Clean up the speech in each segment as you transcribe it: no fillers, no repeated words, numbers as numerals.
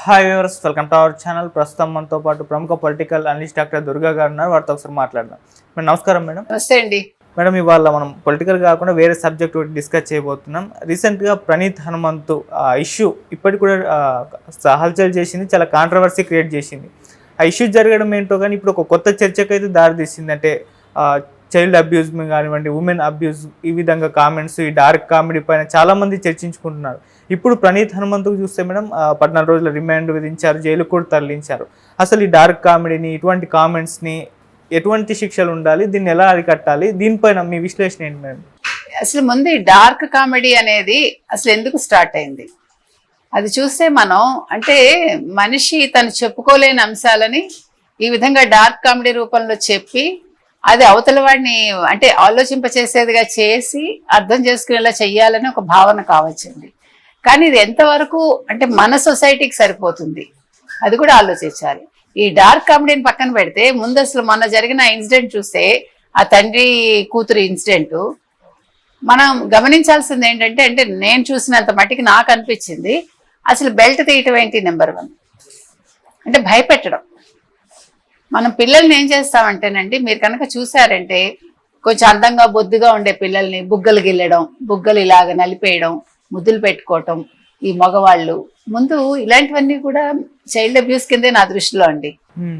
Hi viewers, welcome to our channel. ప్రస్తుతం మనతో పాటు ప్రముఖ పొలిటికల్ అనలిస్ట్ డాక్టర్ దుర్గా గారు ఉన్నారు. వారితో ఒకసారి మాట్లాడదాం. మేడం నమస్కారం. మేడం నమస్తే అండి. మేడం ఇవాళ మనం పొలిటికల్ కాకుండా వేరే సబ్జెక్ట్ ఒకటి డిస్కస్ చేయబోతున్నాం. రీసెంట్గా ప్రణీత్ హనుమంతు ఇష్యూ ఇప్పటికి కూడా హల్చల్ చేసింది, చాలా కాంట్రవర్సీ క్రియేట్ చేసింది. ఆ ఇష్యూ జరగడం ఏంటో కానీ ఇప్పుడు ఒక కొత్త చర్చకైతే దారితీసింది. అంటే చైల్డ్ అబ్యూజ్ కానివ్వండి, ఉమెన్ అబ్యూజ్, ఈ విధంగా కామెంట్స్, ఈ డార్క్ కామెడీ పైన చాలామంది చర్చించుకుంటున్నారు. ఇప్పుడు ప్రణీత్ హనుమంతుకు చూస్తే మేడం 14 రోజుల రిమాండ్ విధించారు, జైలు కూడా తరలించారు. అసలు ఈ డార్క్ కామెడీని, ఇటువంటి కామెంట్స్ని ఎటువంటి శిక్షలు ఉండాలి, దీన్ని ఎలా అరికట్టాలి, దీనిపైన మీ విశ్లేషణ ఏంటి మేడం? అసలు ముందు ఈ డార్క్ కామెడీ అనేది అసలు ఎందుకు స్టార్ట్ అయింది అది చూస్తే మనం, అంటే మనిషి తను చెప్పుకోలేని అంశాలని ఈ విధంగా డార్క్ కామెడీ రూపంలో చెప్పి అది అవతల వాడిని అంటే ఆలోచింపచేసేదిగా చేసి అర్థం చేసుకునేలా చెయ్యాలని ఒక భావన కావచ్చండి. కానీ ఇది ఎంతవరకు అంటే మన సొసైటీకి సరిపోతుంది అది కూడా ఆలోచించాలి. ఈ డార్క్ కామెడీని పక్కన పెడితే ముందు అసలు మొన్న జరిగిన ఇన్సిడెంట్ చూస్తే, ఆ తండ్రి కూతురు ఇన్సిడెంట్ మనం గమనించాల్సింది ఏంటంటే, అంటే నేను చూసినంత మట్టికి నాకు అనిపించింది అసలు బెల్ట్ తీయటం ఏంటి నెంబర్ 1 అంటే భయపెట్టడం. మనం పిల్లల్ని ఏం చేస్తామంటేనండి, మీరు కనుక చూసారంటే కొంచెం అందంగా బొద్దుగా ఉండే పిల్లల్ని బుగ్గలు గిల్లడం, బుగ్గలు ఇలాగ నలిపేయడం, ముద్దులు పెట్టుకోవటం, ఈ మగవాళ్ళు ముందు ఇలాంటివన్నీ కూడా చైల్డ్ అబ్యూస్ కిందే నా దృష్టిలో అండి.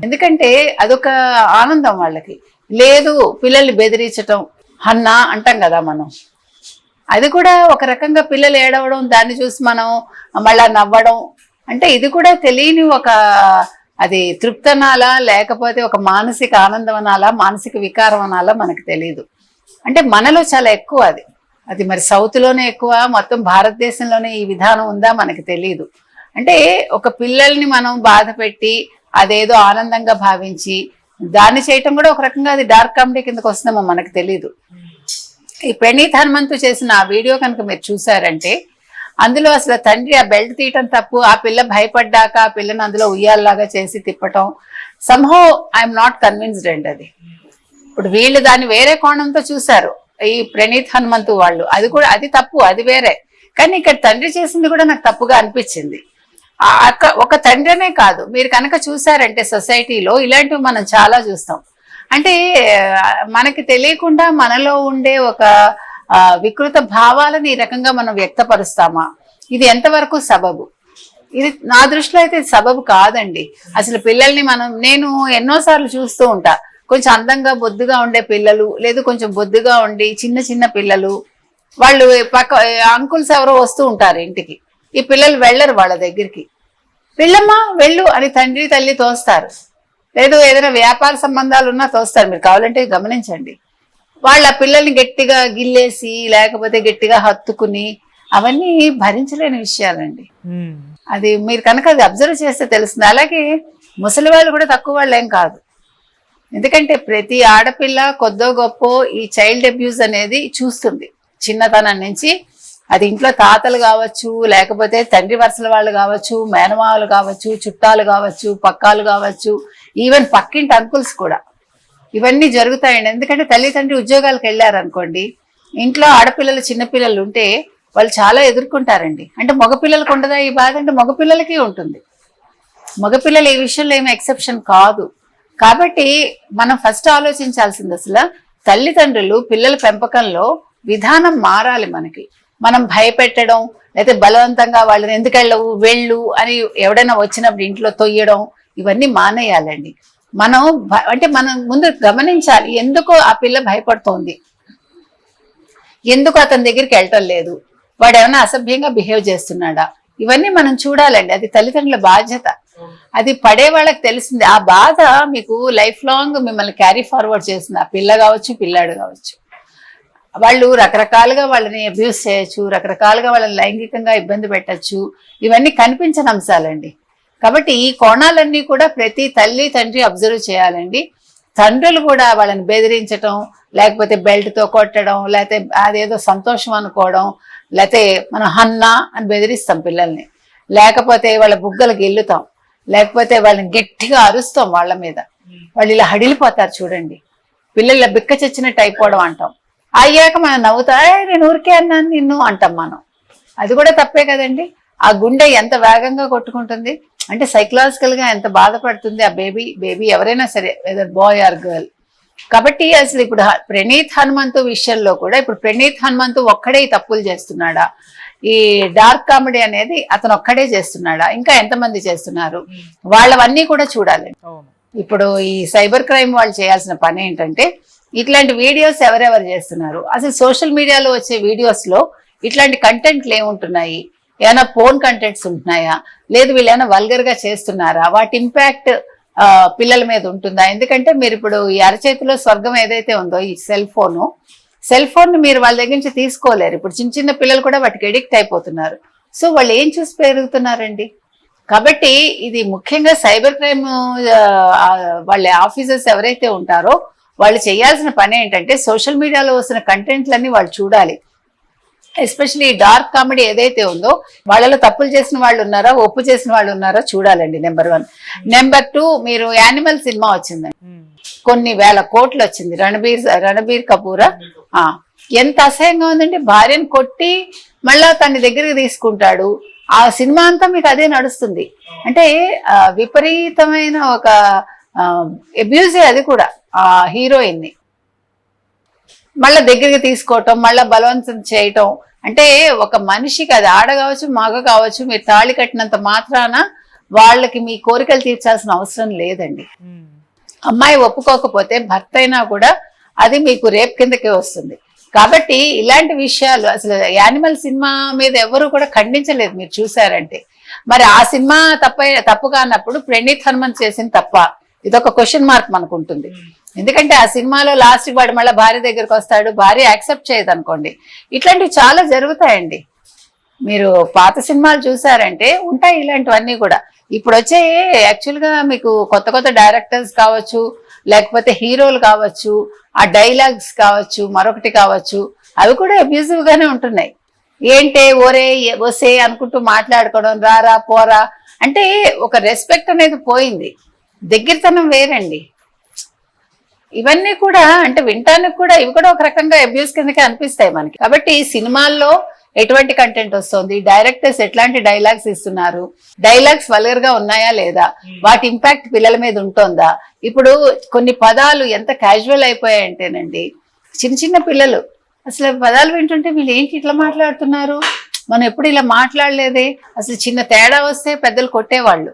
ఎందుకంటే అదొక ఆనందం వాళ్ళకి. లేదు పిల్లల్ని బెదిరించటం, హన్నా అంటాం కదా మనం, అది కూడా ఒక రకంగా పిల్లలు ఏడవడం, దాన్ని చూసి మనం మళ్ళా నవ్వడం, అంటే ఇది కూడా తెలియని ఒక అది తృప్తి అనాలా లేకపోతే ఒక మానసిక ఆనందం అనాలా, మానసిక వికారం అనాలా మనకు తెలియదు. అంటే మనలో చాలా ఎక్కువ అది మరి సౌత్లోనే ఎక్కువ, మొత్తం భారతదేశంలోనే ఈ విధానం ఉందా మనకు తెలియదు. అంటే ఒక పిల్లల్ని మనం బాధ పెట్టి అదేదో ఆనందంగా భావించి దాన్ని చేయటం కూడా ఒక రకంగా అది డార్క్ కామెడీ కిందకు వస్తుందేమో మనకు తెలీదు. ఈ ప్రణీత్ హనుమంతు చేసిన ఆ వీడియో కనుక మీరు చూసారంటే అందులో అసలు తండ్రి ఆ బెల్ట్ తీయటం తప్పు, ఆ పిల్ల భయపడ్డాక ఆ పిల్లని అందులో ఉయ్యాల్లాగా చేసి తిప్పటం, సంహౌ ఐఎమ్ నాట్ కన్విన్స్డ్ అండి అది. ఇప్పుడు వీళ్ళు దాన్ని వేరే కోణంతో చూశారు ఈ ప్రణీత్ హనుమంతు వాళ్ళు, అది కూడా అది తప్పు, అది వేరే. కానీ ఇక్కడ తండ్రి చేసింది కూడా నాకు తప్పుగా అనిపించింది. ఒక తండ్రినే కాదు, మీరు కనుక చూసారంటే సొసైటీలో ఇలాంటివి మనం చాలా చూస్తాం. అంటే మనకి తెలియకుండా మనలో ఉండే ఒక వికృత భావాలను ఈ రకంగా మనం వ్యక్తపరుస్తామా, ఇది ఎంతవరకు సబబు? ఇది నా దృష్టిలో అయితే సబబు కాదండి. అసలు పిల్లల్ని నేను ఎన్నోసార్లు చూస్తూ ఉంటా, కొంచెం అందంగా బొద్దుగా ఉండే పిల్లలు, లేదు కొంచెం బొద్దుగా ఉండి చిన్న చిన్న పిల్లలు, వాళ్ళు పక్క అంకుల్స్ ఎవరో వస్తూ ఉంటారు ఇంటికి, ఈ పిల్లలు వెళ్ళరు వాళ్ళ దగ్గరికి. వెళ్ళమ్మా వెళ్ళు అని తండ్రి తల్లి తోస్తారు, లేదు ఏదైనా వ్యాపార సంబంధాలు ఉన్నా తోస్తారు. మీరు కావాలంటే గమనించండి. వాళ్ళ పిల్లల్ని గట్టిగా గిల్లేసి లేకపోతే గట్టిగా హత్తుకుని, అవన్నీ భరించలేని విషయాలండి. అది మీరు కనుక అది అబ్జర్వ్ చేస్తే తెలుస్తుంది. అలాగే ముసలి వాళ్ళు కూడా తక్కువ వాళ్ళు ఏం కాదు. ఎందుకంటే ప్రతి ఆడపిల్ల కొద్దో గొప్ప ఈ చైల్డ్ అబ్యూస్ అనేది చూస్తుంది చిన్నతనం నుంచి. అది ఇంట్లో తాతలు కావచ్చు, లేకపోతే తండ్రి వరుసల వాళ్ళు కావచ్చు, మేనమావలు కావచ్చు, చుట్టాలు కావచ్చు, పక్కాలు కావచ్చు, ఈవెన్ పక్కింటి అంకుల్స్ కూడా ఇవన్నీ జరుగుతాయండి. ఎందుకంటే తల్లిదండ్రి ఉద్యోగాలకు వెళ్ళారనుకోండి, ఇంట్లో ఆడపిల్లలు చిన్నపిల్లలు ఉంటే వాళ్ళు చాలా ఎదుర్కొంటారండి. అంటే మగపిల్లలకు ఉండదా ఈ బాధ? అంటే మగపిల్లలకి ఉంటుంది. మగపిల్లలు ఈ విషయంలో ఏమి ఎక్సెప్షన్ కాదు. కాబట్టి మనం ఫస్ట్ ఆలోచించాల్సింది అసలు తల్లిదండ్రులు పిల్లల పెంపకంలో విధానం మారాలి. మనం భయపెట్టడం, లేకపోతే బలవంతంగా వాళ్ళని ఎందుకు వెళ్ళవు వెళ్ళు అని ఎవడైనా వచ్చినప్పుడు ఇంట్లో తొయ్యడం, ఇవన్నీ మానేయాలండి. మనం ముందు గమనించాలి, ఎందుకు ఆ పిల్ల భయపడుతోంది, ఎందుకు అతని దగ్గరికి వెళ్ళటం లేదు, వాడు ఏమైనా అసభ్యంగా బిహేవ్ చేస్తున్నాడా, ఇవన్నీ మనం చూడాలండి. అది తల్లిదండ్రుల బాధ్యత. అది పడే వాళ్ళకి తెలిసింది. ఆ బాధ మీకు లైఫ్ లాంగ్ మిమ్మల్ని క్యారీ ఫార్వర్డ్ చేస్తుంది. ఆ పిల్ల కావచ్చు, పిల్లాడు కావచ్చు. వాళ్ళు రకరకాలుగా వాళ్ళని అబ్యూస్ చేయొచ్చు, రకరకాలుగా వాళ్ళని లైంగికంగా ఇబ్బంది పెట్టచ్చు. ఇవన్నీ కనిపించని అంశాలండి. కాబట్టి ఈ కోణాలన్నీ కూడా ప్రతి తల్లి తండ్రి అబ్జర్వ్ చేయాలండి. తండ్రులు కూడా వాళ్ళని బెదిరించడం, లేకపోతే బెల్ట్తో కొట్టడం, లేకపోతే అదేదో సంతోషం అనుకోవడం, లేకపోతే మనం హన్నా అని బెదిరిస్తాం పిల్లల్ని, లేకపోతే వాళ్ళ బుగ్గలు గిల్లుతాం, లేకపోతే వాళ్ళని గట్టిగా అరుస్తాం వాళ్ళ మీద. వాళ్ళు ఇలా హడిలిపోతారు చూడండి, పిల్లల బిక్క చచ్చినట్టు అయిపోవడం అంటాం. అయ్యాక మనం నవ్వుతా, నేను ఊరికే అన్నాను నిన్ను అంటాం మనం. అది కూడా తప్పే కదండి. ఆ గుండె ఎంత వేగంగా కొట్టుకుంటుంది, అంటే సైకలాజికల్ గా ఎంత బాధపడుతుంది ఆ బేబీ ఎవరైనా సరే, వెదర్ బాయ్ ఆర్ గర్ల్. కాబట్టి అసలు ఇప్పుడు ప్రణీత్ హనుమంతు విషయంలో కూడా ఇప్పుడు ప్రణీత్ హనుమంతు ఒక్కడే ఈ తప్పులు చేస్తున్నాడా, ఈ డార్క్ కామెడీ అనేది అతను ఒక్కడే చేస్తున్నాడా, ఇంకా ఎంతమంది చేస్తున్నారు, వాళ్ళవన్నీ కూడా చూడాలి. ఇప్పుడు ఈ సైబర్ క్రైమ్ వాళ్ళు చేయాల్సిన పని ఏంటంటే ఇట్లాంటి వీడియోస్ ఎవరెవరు చేస్తున్నారు, అసలు సోషల్ మీడియాలో వచ్చే వీడియోస్ లో ఇట్లాంటి కంటెంట్లు ఏముంటున్నాయి, ఏమైనా ఫోన్ కంటెంట్స్ ఉంటున్నాయా, లేదు వీళ్ళు ఏమైనా వల్గర్ గా చేస్తున్నారా, వాటి ఇంపాక్ట్ పిల్లల మీద ఉంటుందా. ఎందుకంటే మీరు ఇప్పుడు ఈ అరచేతిలో స్వర్గం ఏదైతే ఉందో ఈ సెల్ ఫోన్ మీరు వాళ్ళ దగ్గర నుంచి తీసుకోలేరు. ఇప్పుడు చిన్న చిన్న పిల్లలు కూడా వాటికి ఎడిక్ట్ అయిపోతున్నారు. సో వాళ్ళు ఏం చూసి పెరుగుతున్నారండి. కాబట్టి ఇది ముఖ్యంగా సైబర్ క్రైమ్ వాళ్ళ ఆఫీసర్స్ ఎవరైతే ఉంటారో వాళ్ళు చేయాల్సిన పని ఏంటంటే సోషల్ మీడియాలో వస్తున్న కంటెంట్లన్నీ వాళ్ళు చూడాలి. ఎస్పెషల్లీ డార్క్ కామెడీ ఏదైతే ఉందో వాళ్ళలో తప్పులు చేసిన వాళ్ళు ఉన్నారా, ఒప్పు చేసిన వాళ్ళు ఉన్నారా చూడాలండి. నెంబర్ 1. నెంబర్ 2, మీరు యానిమల్ సినిమా వచ్చిందండి, కొన్ని వేల కోట్లు వచ్చింది. రణబీర్ కపూరా ఎంత అసహ్యంగా ఉందండి. భార్యను కొట్టి మళ్ళా తన దగ్గరికి తీసుకుంటాడు. ఆ సినిమా అంతా మీకు అదే నడుస్తుంది. అంటే విపరీతమైన ఒక అబ్యూజే అది కూడా. ఆ హీరోయిన్ ని మళ్ళా దగ్గరికి తీసుకోవటం, మళ్ళా బలవంతం చేయటం. అంటే ఒక మనిషికి, అది ఆడ కావచ్చు మగ కావచ్చు, మీరు తాళి కట్టినంత మాత్రాన వాళ్ళకి మీ కోరికలు తీర్చాల్సిన అవసరం లేదండి. అమ్మాయి ఒప్పుకోకపోతే భర్త అయినా కూడా అది మీకు రేప్ కిందకే వస్తుంది. కాబట్టి ఇలాంటి విషయాలు అసలు యానిమల్ సినిమా మీద ఎవరు కూడా ఖండించలేదు మీరు చూసారంటే. మరి ఆ సినిమా తప్పు కానప్పుడు ప్రణీత్ హనుమంత్ చేసిన తప్ప, ఇదొక క్వశ్చన్ మార్క్ మనకు ఉంటుంది. ఎందుకంటే ఆ సినిమాలో లాస్ట్ వాడు మళ్ళీ భార్య దగ్గరికి వస్తాడు, భార్య యాక్సెప్ట్ చేయదు అనుకోండి. ఇట్లాంటివి చాలా జరుగుతాయండి. మీరు పాత సినిమాలు చూసారంటే ఉంటాయి ఇలాంటివన్నీ కూడా. ఇప్పుడు వచ్చే యాక్చువల్గా మీకు కొత్త కొత్త డైరెక్టర్స్ కావచ్చు, లేకపోతే హీరోలు కావచ్చు, ఆ డైలాగ్స్ కావచ్చు, మరొకటి కావచ్చు, అవి కూడా అబ్యూజివ్ గానే ఉంటున్నాయి. ఏంటే ఒరే ఒసే అనుకుంటూ మాట్లాడుకోవడం, రారా పోరా, అంటే ఒక రెస్పెక్ట్ అనేది పోయింది. దగ్గరతనం వేరండి. ఇవన్నీ కూడా అంటే వినటానికి కూడా ఇవి కూడా ఒక రకంగా అబ్యూస్ కిందకే అనిపిస్తాయి మనకి. కాబట్టి ఈ సినిమాల్లో ఎటువంటి కంటెంట్ వస్తుంది, డైరెక్టర్స్ ఎట్లాంటి డైలాగ్స్ ఇస్తున్నారు, డైలాగ్స్ వల్గర్ గా ఉన్నాయా లేదా, వాటి ఇంపాక్ట్ పిల్లల మీద ఉంటుందా. ఇప్పుడు కొన్ని పదాలు ఎంత క్యాజువల్ అయిపోయాయంటేనండి, చిన్న చిన్న పిల్లలు అసలు పదాలు వింటుంటే వీళ్ళు ఏంటి ఇట్లా మాట్లాడుతున్నారు, మనం ఎప్పుడు ఇలా మాట్లాడలేదే. అసలు చిన్న తేడా వస్తే పెద్దలు కొట్టేవాళ్ళు,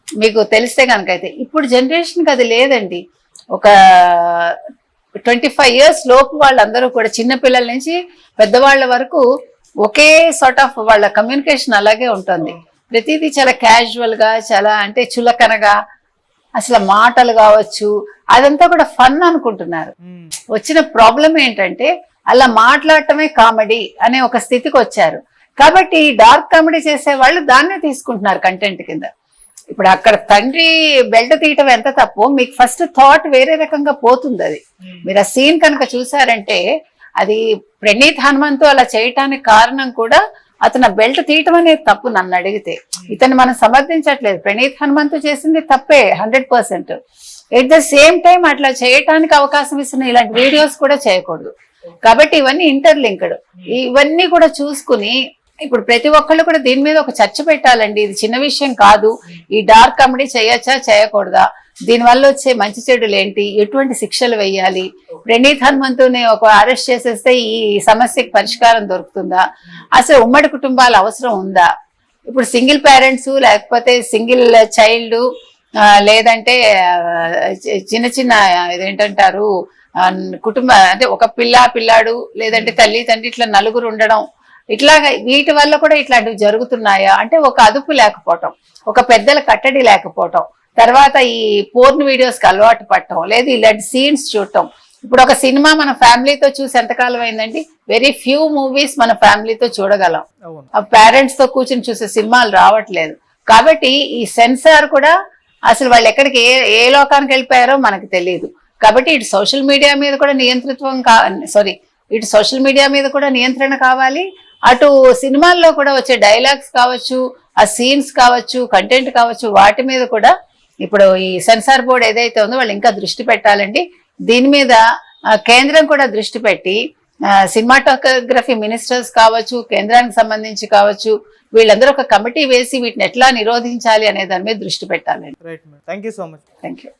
మీకు తెలిస్తే కనుకైతే. ఇప్పుడు జనరేషన్కి అది లేదండి. ఒక 25 years లోపు వాళ్ళందరూ కూడా చిన్న పిల్లల నుంచి పెద్దవాళ్ళ వరకు ఒకే సార్ట్ ఆఫ్ వాళ్ళ కమ్యూనికేషన్ అలాగే ఉంటుంది. ప్రతిదీ చాలా క్యాజువల్ గా, చాలా అంటే చులకనగా, అసలు మాటలు కావచ్చు అదంతా కూడా ఫన్ అనుకుంటున్నారు. వచ్చిన ప్రాబ్లం ఏంటంటే అలా మాట్లాడటమే కామెడీ అనే ఒక స్థితికి వచ్చారు. కాబట్టి డార్క్ కామెడీ చేసే వాళ్ళు దాన్నే తీసుకుంటున్నారు కంటెంట్ కింద. ఇప్పుడు అక్కడ తండ్రి బెల్ట్ తీయటం ఎంత తప్పు, మీకు ఫస్ట్ థాట్ వేరే రకంగా పోతుంది. అది మీరు ఆ సీన్ కనుక చూసారంటే, అది ప్రణీత్ హనుమంతు అలా చేయటానికి కారణం కూడా అతను బెల్ట్ తీయటం అనేది తప్పు. నన్ను అడిగితే ఇతను మనం సమర్థించట్లేదు, ప్రణీత్ హనుమంతు చేసింది తప్పే 100%. ఎట్ ద సేమ్ టైం అట్లా చేయటానికి అవకాశం ఇస్తున్న ఇలాంటి వీడియోస్ కూడా చేయకూడదు. కాబట్టి ఇవన్నీ ఇంటర్లింక్డ్. ఇవన్నీ కూడా చూసుకుని ఇప్పుడు ప్రతి ఒక్కళ్ళు కూడా దీని మీద ఒక చర్చ పెట్టాలండి. ఇది చిన్న విషయం కాదు. ఈ డార్క్ కామెడీ చేయొచ్చా చేయకూడదా, దీనివల్ల వచ్చే మంచి చెడులు ఏంటి, ఎటువంటి శిక్షలు వేయాలి, ప్రణీత్ హనుమంతుని ఒక అరెస్ట్ చేసేస్తే ఈ సమస్యకి పరిష్కారం దొరుకుతుందా, అసలు ఉమ్మడి కుటుంబాల అవసరం ఉందా, ఇప్పుడు సింగిల్ పేరెంట్స్ లేకపోతే సింగిల్ చైల్డ్ లేదంటే చిన్న చిన్న ఇదేంటంటారు కుటుంబ అంటే ఒక పిల్లాడు లేదంటే తల్లి తండ్రి ఇట్లా నలుగురు ఉండడం, ఇట్లాగా వీటి వల్ల కూడా ఇట్లాంటివి జరుగుతున్నాయా అంటే ఒక అదుపు లేకపోవటం, ఒక పెద్దల కట్టడి లేకపోవటం, తర్వాత ఈ పోర్న్ వీడియోస్కి అలవాటు పడటం, లేదు ఇలాంటి సీన్స్ చూడటం. ఇప్పుడు ఒక సినిమా మన ఫ్యామిలీతో చూసి ఎంతకాలం అయిందండి, వెరీ ఫ్యూ మూవీస్ మన ఫ్యామిలీతో చూడగలం. ఆ పేరెంట్స్ తో కూర్చొని చూసే సినిమాలు రావట్లేదు. కాబట్టి ఈ సెన్సార్ కూడా అసలు వాళ్ళు ఎక్కడికి ఏ లోకానికి వెళ్ళిపోయారో మనకు తెలియదు. కాబట్టి ఇటు సోషల్ మీడియా మీద కూడా ఇటు సోషల్ మీడియా మీద కూడా నియంత్రణ కావాలి, అటు సినిమాల్లో కూడా వచ్చే డైలాగ్స్ కావచ్చు, ఆ సీన్స్ కావచ్చు, కంటెంట్ కావచ్చు, వాటి మీద కూడా ఇప్పుడు ఈ సెన్సార్ బోర్డు ఏదైతే ఉందో వాళ్ళు ఇంకా దృష్టి పెట్టాలండి. దీని మీద కేంద్రం కూడా దృష్టి పెట్టి సినిమాటోగ్రఫీ మినిస్టర్స్ కావచ్చు, కేంద్రానికి సంబంధించి కావచ్చు, వీళ్ళందరూ ఒక కమిటీ వేసి వీటిని ఎట్లా నిరోధించాలి అనే దాని మీద దృష్టి పెట్టాలండి. Right madam, thank you so much. Thank you.